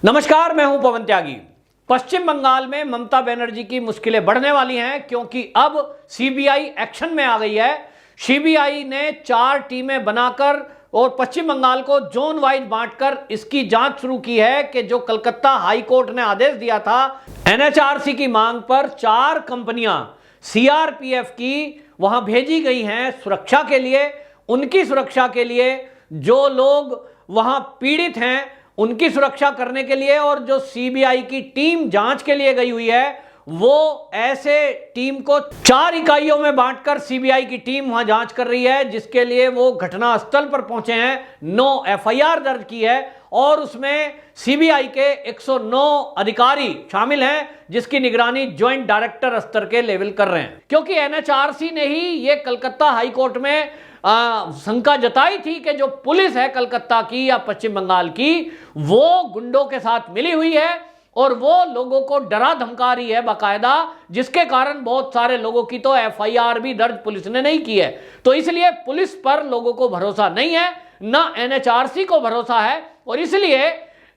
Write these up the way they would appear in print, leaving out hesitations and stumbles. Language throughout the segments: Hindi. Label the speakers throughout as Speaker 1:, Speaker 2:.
Speaker 1: नमस्कार, मैं हूं पवन त्यागी। पश्चिम बंगाल में ममता बनर्जी की मुश्किलें बढ़ने वाली हैं क्योंकि अब सीबीआई एक्शन में आ गई है। सीबीआई ने 4 टीमें बनाकर और पश्चिम बंगाल को जोन वाइज बांटकर इसकी जांच शुरू की है कि जो कलकत्ता हाई कोर्ट ने आदेश दिया था एनएचआरसी की मांग पर 4 कंपनियां सीआरपीएफ की वहां भेजी गई हैं सुरक्षा के लिए, उनकी सुरक्षा के लिए, जो लोग वहां पीड़ित हैं उनकी सुरक्षा करने के लिए। और जो सीबीआई की टीम जांच के लिए गई हुई है वो ऐसे टीम को 4 इकाइयों में बांटकर सीबीआई की टीम वहां जांच कर रही है, जिसके लिए वो घटनास्थल पर पहुंचे हैं। 9 एफआईआर दर्ज की है और उसमें सीबीआई के 109 अधिकारी शामिल हैं, जिसकी निगरानी ज्वाइंट डायरेक्टर स्तर के लेवल कर रहे हैं। क्योंकि एनएचआरसी ने ही ये कलकत्ता हाई कोर्ट में शंका जताई थी कि जो पुलिस है कलकत्ता की या पश्चिम बंगाल की वो गुंडों के साथ मिली हुई है और वो लोगों को डरा धमका रही है बाकायदा, जिसके कारण बहुत सारे लोगों की तो एफआईआर भी दर्ज पुलिस ने नहीं की है। तो इसलिए पुलिस पर लोगों को भरोसा नहीं है, ना एनएचआरसी को भरोसा है। और इसलिए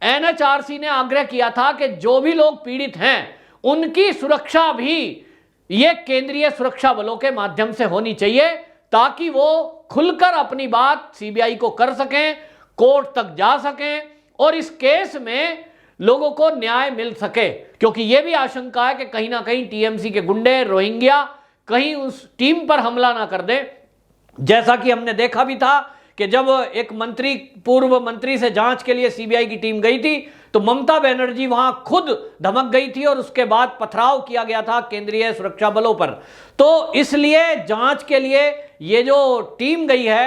Speaker 1: एनएचआरसी ने आग्रह किया था कि जो भी लोग पीड़ित हैं उनकी सुरक्षा भी ये केंद्रीय सुरक्षा बलों के माध्यम से होनी चाहिए, ताकि वो खुलकर अपनी बात सीबीआई को कर सकें, कोर्ट तक जा सकें और इस केस में लोगों को न्याय मिल सके। क्योंकि यह भी आशंका है कि कहीं ना कहीं टीएमसी के गुंडे रोहिंग्या कहीं उस टीम पर हमला ना कर दे, जैसा कि हमने देखा भी था कि जब एक पूर्व मंत्री से जांच के लिए सीबीआई की टीम गई थी तो ममता बनर्जी वहां खुद धमक गई थी और उसके बाद पथराव किया गया था केंद्रीय सुरक्षा बलों पर। तो इसलिए जांच के लिए ये जो टीम गई है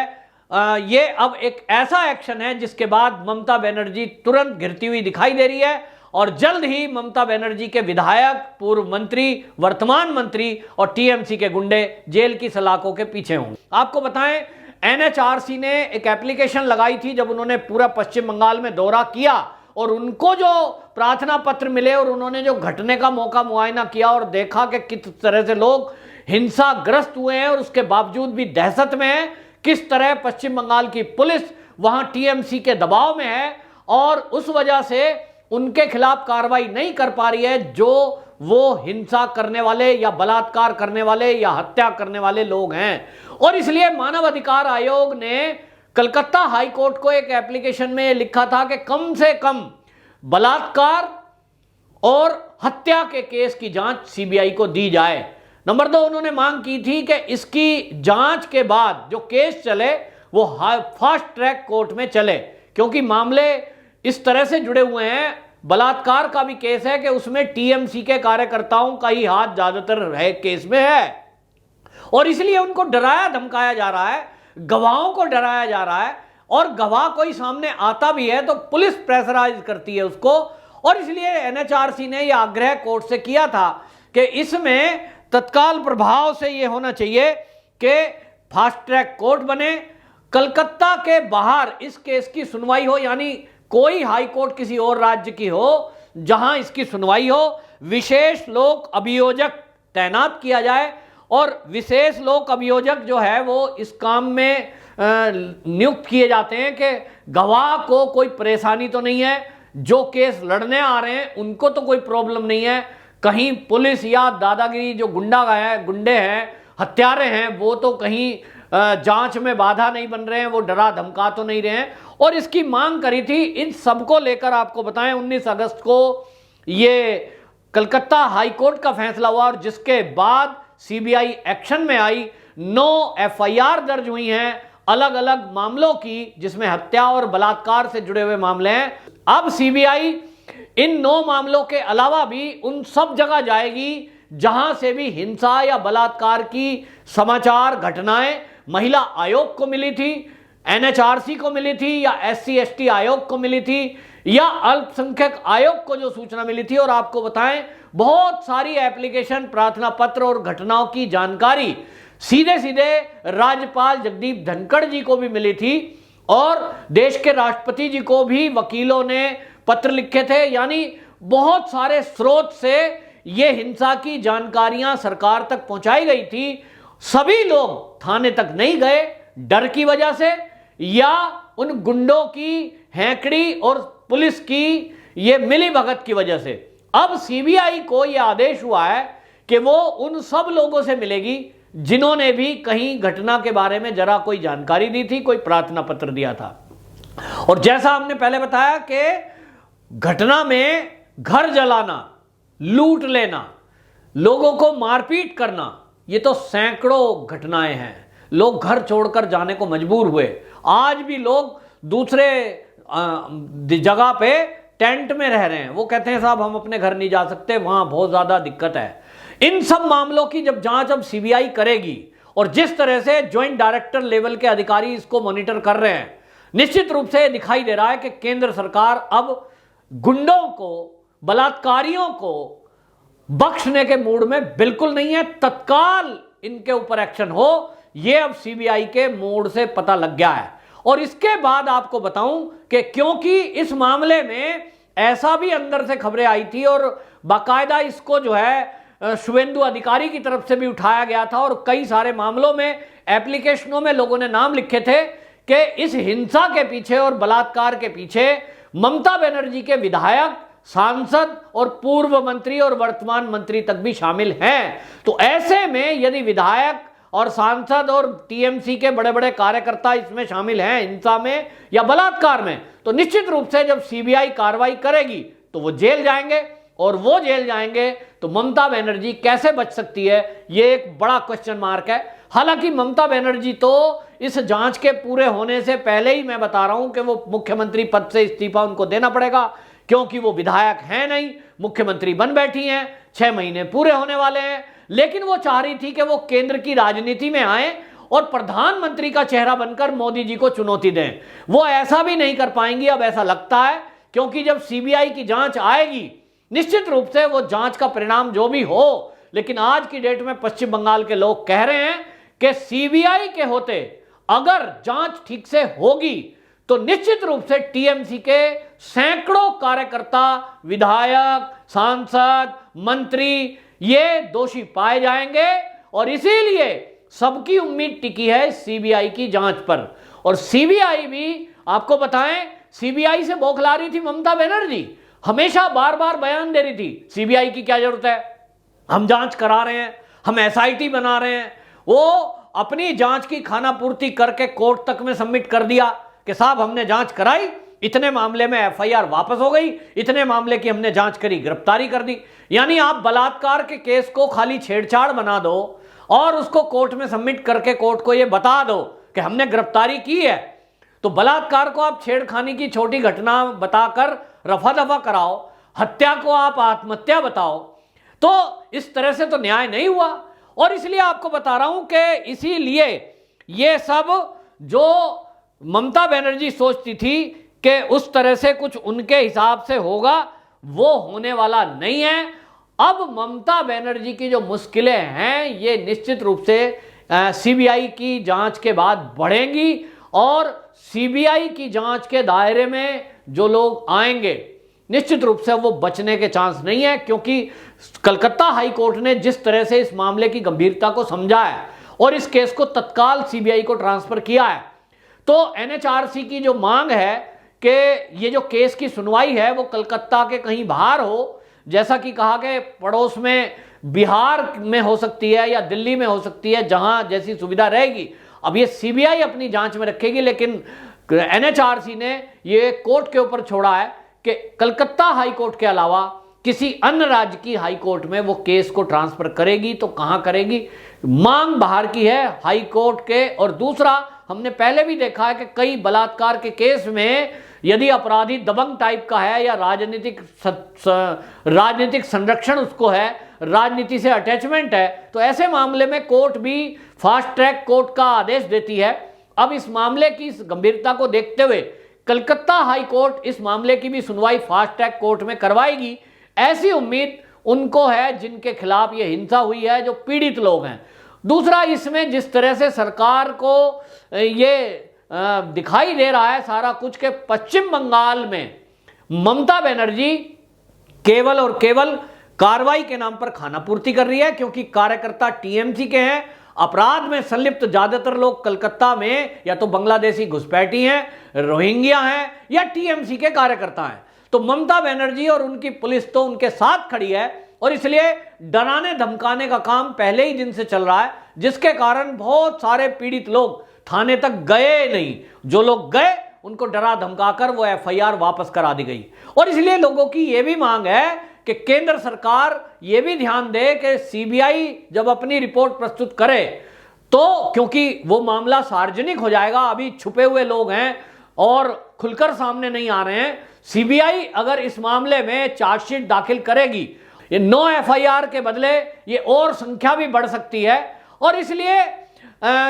Speaker 1: ये अब एक ऐसा एक्शन है जिसके बाद ममता बनर्जी तुरंत घिरती हुई दिखाई दे रही है और जल्द ही ममता बनर्जी के विधायक, पूर्व मंत्री, वर्तमान मंत्री और टीएमसी के गुंडे जेल की सलाखों के पीछे होंगे। आपको बताएं, एनएचआरसी ने एक एप्लीकेशन लगाई थी जब उन्होंने पूरा पश्चिम बंगाल में दौरा किया और उनको जो प्रार्थना पत्र मिले और उन्होंने जो घटने का मौका मुआयना किया और देखा कि किस तरह से लोग हिंसाग्रस्त हुए हैं और उसके बावजूद भी दहशत में है, किस तरह पश्चिम बंगाल की पुलिस वहां टीएमसी के दबाव में है और उस वजह से उनके खिलाफ कार्रवाई नहीं कर पा रही है जो वो हिंसा करने वाले या बलात्कार करने वाले या हत्या करने वाले लोग हैं। और इसलिए मानव अधिकार आयोग ने कलकत्ता हाई कोर्ट को एक एप्लीकेशन में लिखा था कि कम से कम बलात्कार और हत्या के केस की जांच सीबीआई को दी जाए। नंबर 2, उन्होंने मांग की थी कि इसकी जांच के बाद जो केस चले वो फास्ट ट्रैक कोर्ट में चले, क्योंकि मामले इस तरह से जुड़े हुए हैं। बलात्कार का भी केस है कि उसमें टीएमसी के कार्यकर्ताओं का ही हाथ ज्यादातर है केस में है और इसलिए उनको डराया धमकाया जा रहा है, गवाहों को डराया जा रहा है और गवाह कोई सामने आता भी है तो पुलिस प्रेशराइज करती है उसको। और इसलिए एनएचआरसी ने यह आग्रह कोर्ट से किया था कि इसमें तत्काल प्रभाव से यह होना चाहिए कि फास्ट ट्रैक कोर्ट बने, कलकत्ता के बाहर इस केस की सुनवाई हो, यानी कोई हाई कोर्ट किसी और राज्य की हो जहां इसकी सुनवाई हो, विशेष लोक अभियोजक तैनात किया जाए और विशेष लोक अभियोजक जो है वो इस काम में नियुक्त किए जाते हैं कि गवाह को कोई परेशानी तो नहीं है, जो केस लड़ने आ रहे हैं उनको तो कोई प्रॉब्लम नहीं है, कहीं पुलिस या दादागिरी जो गुंडे हैं, हत्यारे हैं, वो तो कहीं जांच में बाधा नहीं बन रहे हैं, वो डरा धमका तो नहीं रहे हैं। और इसकी मांग करी थी। इन सबको लेकर आपको बताएं 19 अगस्त को ये कलकत्ता हाई कोर्ट का फैसला हुआ और जिसके बाद सीबीआई एक्शन में आई। 9 एफआईआर दर्ज हुई हैं अलग अलग मामलों की, जिसमें हत्या और बलात्कार से जुड़े हुए मामले हैं। अब सीबीआई इन 9 मामलों के अलावा भी उन सब जगह जाएगी जहां से भी हिंसा या बलात्कार की समाचार घटनाएं महिला आयोग को मिली थी, एनएचआरसी को मिली थी या एससी एसटी आयोग को मिली थी या अल्पसंख्यक आयोग को जो सूचना मिली थी। और आपको बताएं, बहुत सारी एप्लीकेशन, प्रार्थना पत्र और घटनाओं की जानकारी सीधे सीधे राज्यपाल जगदीप धनखड़ जी को भी मिली थी और देश के राष्ट्रपति जी को भी वकीलों ने पत्र लिखे थे। यानी बहुत सारे स्रोत से ये हिंसा की जानकारियां सरकार तक पहुंचाई गई थी। सभी लोग थाने तक नहीं गए डर की वजह से या उन गुंडों की हैंकड़ी और पुलिस की ये मिली भगत की वजह से। अब सीबीआई को यह आदेश हुआ है कि वो उन सब लोगों से मिलेगी जिन्होंने भी कहीं घटना के बारे में जरा कोई जानकारी दी थी, कोई प्रार्थना पत्र दिया था। और जैसा हमने पहले बताया कि घटना में घर जलाना, लूट लेना, लोगों को मारपीट करना, ये तो सैकड़ों घटनाएं हैं। लोग घर छोड़कर जाने को मजबूर हुए। आज भी लोग दूसरे जगह पे टेंट में रह रहे हैं। वो कहते हैं साहब हम अपने घर नहीं जा सकते, वहां बहुत ज्यादा दिक्कत है। इन सब मामलों की जब जांच अब सीबीआई करेगी और जिस तरह से ज्वाइंट डायरेक्टर लेवल के अधिकारी इसको मॉनिटर कर रहे हैं, निश्चित रूप से दिखाई दे रहा है कि केंद्र सरकार अब गुंडों को, बलात्कारियों को बख्शने के मूड में बिल्कुल नहीं है। तत्काल इनके ऊपर एक्शन हो, यह अब सीबीआई के मूड से पता लग गया है। और इसके बाद आपको बताऊं कि क्योंकि इस मामले में ऐसा भी अंदर से खबरें आई थी और बाकायदा इसको जो है शुभेंदु अधिकारी की तरफ से भी उठाया गया था और कई सारे मामलों में, एप्लीकेशनों में लोगों ने नाम लिखे थे कि इस हिंसा के पीछे और बलात्कार के पीछे ममता बनर्जी के विधायक, सांसद और पूर्व मंत्री और वर्तमान मंत्री तक भी शामिल हैं। तो ऐसे में यदि विधायक और सांसद और टीएमसी के बड़े बड़े कार्यकर्ता इसमें शामिल हैं, हिंसा में या बलात्कार में, तो निश्चित रूप से जब सीबीआई कार्रवाई करेगी तो वो जेल जाएंगे। और वो जेल जाएंगे तो ममता बनर्जी कैसे बच सकती है, ये एक बड़ा क्वेश्चन मार्क है। हालांकि ममता बनर्जी तो इस जांच के पूरे होने से पहले ही मैं बता रहा हूं कि वो मुख्यमंत्री पद से इस्तीफा उनको देना पड़ेगा, क्योंकि वो विधायक हैं नहीं, मुख्यमंत्री बन बैठी हैं, 6 महीने पूरे होने वाले हैं। लेकिन वो चाह रही थी कि वो केंद्र की राजनीति में आए और प्रधानमंत्री का चेहरा बनकर मोदी जी को चुनौती दें। वो ऐसा भी नहीं कर पाएंगी, अब ऐसा लगता है, क्योंकि जब सीबीआई की जांच आएगी निश्चित रूप से वो जांच का परिणाम जो भी हो, लेकिन आज की डेट में पश्चिम बंगाल के लोग कह रहे हैं कि सीबीआई के होते अगर जांच ठीक से होगी तो निश्चित रूप से टीएमसी के सैकड़ों कार्यकर्ता, विधायक, सांसद, मंत्री ये दोषी पाए जाएंगे। और इसीलिए सबकी उम्मीद टिकी है सीबीआई की जांच पर। और सीबीआई भी आपको बताएं, सीबीआई से बौखला रही थी ममता बनर्जी, हमेशा बार बार बयान दे रही थी सीबीआई की क्या जरूरत है, हम जांच करा रहे हैं, हम एसआईटी बना रहे हैं। वो अपनी जांच की खानापूर्ति करके कोर्ट तक में सबमिट कर दिया कि साहब हमने जांच कराई, इतने मामले में एफआईआर वापस हो गई, इतने मामले की हमने जांच करी, गिरफ्तारी कर दी। यानी आप बलात्कार के केस को खाली छेड़छाड़ बना दो और उसको कोर्ट में सबमिट करके कोर्ट को यह बता दो कि हमने गिरफ्तारी की है, तो बलात्कार को आप छेड़खानी की छोटी घटना बताकर रफा दफा कराओ, हत्या को आप आत्महत्या बताओ, तो इस तरह से तो न्याय नहीं हुआ। और इसलिए आपको बता रहा हूं कि इसीलिए ये सब जो ममता बनर्जी सोचती थी कि उस तरह से कुछ उनके हिसाब से होगा, वो होने वाला नहीं है। अब ममता बनर्जी की जो मुश्किलें हैं ये निश्चित रूप से सीबीआई की जांच के बाद बढ़ेंगी और सीबीआई की जांच के दायरे में जो लोग आएंगे निश्चित रूप से वो बचने के चांस नहीं है, क्योंकि कलकत्ता हाई कोर्ट ने जिस तरह से इस मामले की गंभीरता को समझा है और इस केस को तत्काल सीबीआई को ट्रांसफर किया है, तो एनएचआरसी की जो मांग है कि ये जो केस की सुनवाई है वो कलकत्ता के कहीं बाहर हो, जैसा कि कहा कि पड़ोस में बिहार में हो सकती है या दिल्ली में हो सकती है, जहां जैसी सुविधा रहेगी। अब ये सीबीआई अपनी जांच में रखेगी, लेकिन एनएचआरसी ने ये कोर्ट के ऊपर छोड़ा है कि कलकत्ता हाई कोर्ट के अलावा किसी अन्य राज्य की हाई कोर्ट में वो केस को ट्रांसफर करेगी तो कहां करेगी। मांग बाहर की है हाई कोर्ट के। और दूसरा, हमने पहले भी देखा है कि कई बलात्कार के केस में यदि अपराधी दबंग टाइप का है या राजनीतिक संरक्षण उसको है, राजनीति से अटैचमेंट है, तो ऐसे मामले में कोर्ट भी फास्ट ट्रैक कोर्ट का आदेश देती है। अब इस मामले की गंभीरता को देखते हुए कलकत्ता हाई कोर्ट इस मामले की भी सुनवाई फास्ट ट्रैक कोर्ट में करवाएगी, ऐसी उम्मीद उनको है जिनके खिलाफ ये हिंसा हुई है, जो पीड़ित लोग हैं। दूसरा, इसमें जिस तरह से सरकार को ये दिखाई दे रहा है सारा कुछ के पश्चिम बंगाल में ममता बनर्जी केवल और केवल कार्रवाई के नाम पर खानापूर्ति कर रही है, क्योंकि कार्यकर्ता टीएमसी के हैं। अपराध में संलिप्त ज्यादातर लोग कलकत्ता में या तो बांग्लादेशी घुसपैठी हैं, रोहिंग्या हैं या टीएमसी के कार्यकर्ता हैं। तो तो ममता बनर्जी और उनकी पुलिस तो उनके साथ खड़ी है और इसलिए डराने धमकाने का काम पहले ही दिन से चल रहा है, जिसके कारण बहुत सारे पीड़ित लोग थाने तक गए नहीं। जो लोग गए उनको डरा धमकाकर वो एफआईआर वापस करा दी गई। और इसलिए लोगों की यह भी मांग है कि केंद्र सरकार यह भी ध्यान दे कि सीबीआई जब अपनी रिपोर्ट प्रस्तुत करे तो, क्योंकि वो मामला सार्वजनिक हो जाएगा, अभी छुपे हुए लोग हैं और खुलकर सामने नहीं आ रहे हैं। सीबीआई अगर इस मामले में चार्जशीट दाखिल करेगी, ये 9 एफआईआर के बदले ये और संख्या भी बढ़ सकती है। और इसलिए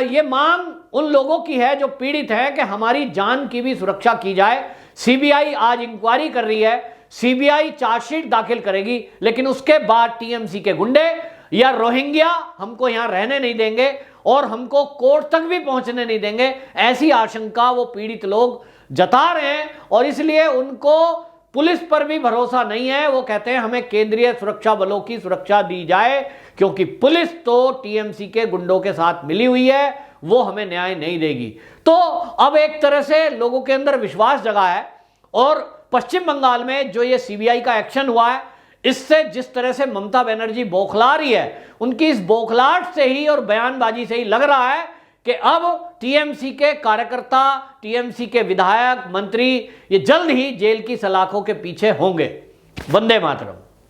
Speaker 1: ये मांग उन लोगों की है जो पीड़ित हैं कि हमारी जान की भी सुरक्षा की जाए। सीबीआई आज इंक्वायरी कर रही है, सीबीआई चार्जशीट दाखिल करेगी, लेकिन उसके बाद टीएमसी के गुंडे या रोहिंग्या हमको यहां रहने नहीं देंगे और हमको कोर्ट तक भी पहुंचने नहीं देंगे, ऐसी आशंका वो पीड़ित लोग जता रहे हैं। और इसलिए उनको पुलिस पर भी भरोसा नहीं है। वो कहते हैं हमें केंद्रीय सुरक्षा बलों की सुरक्षा दी जाए, क्योंकि पुलिस तो टीएमसी के गुंडों के साथ मिली हुई है, वो हमें न्याय नहीं देगी। तो अब एक तरह से लोगों के अंदर विश्वास जगा है। और पश्चिम बंगाल में जो ये सीबीआई का एक्शन हुआ है, इससे जिस तरह से ममता बनर्जी बौखला रही है, उनकी इस बौखलाहट से ही और बयानबाजी से ही लग रहा है कि अब टीएमसी के कार्यकर्ता, टीएमसी के विधायक, मंत्री ये जल्द ही जेल की सलाखों के पीछे होंगे। वंदे मातरम।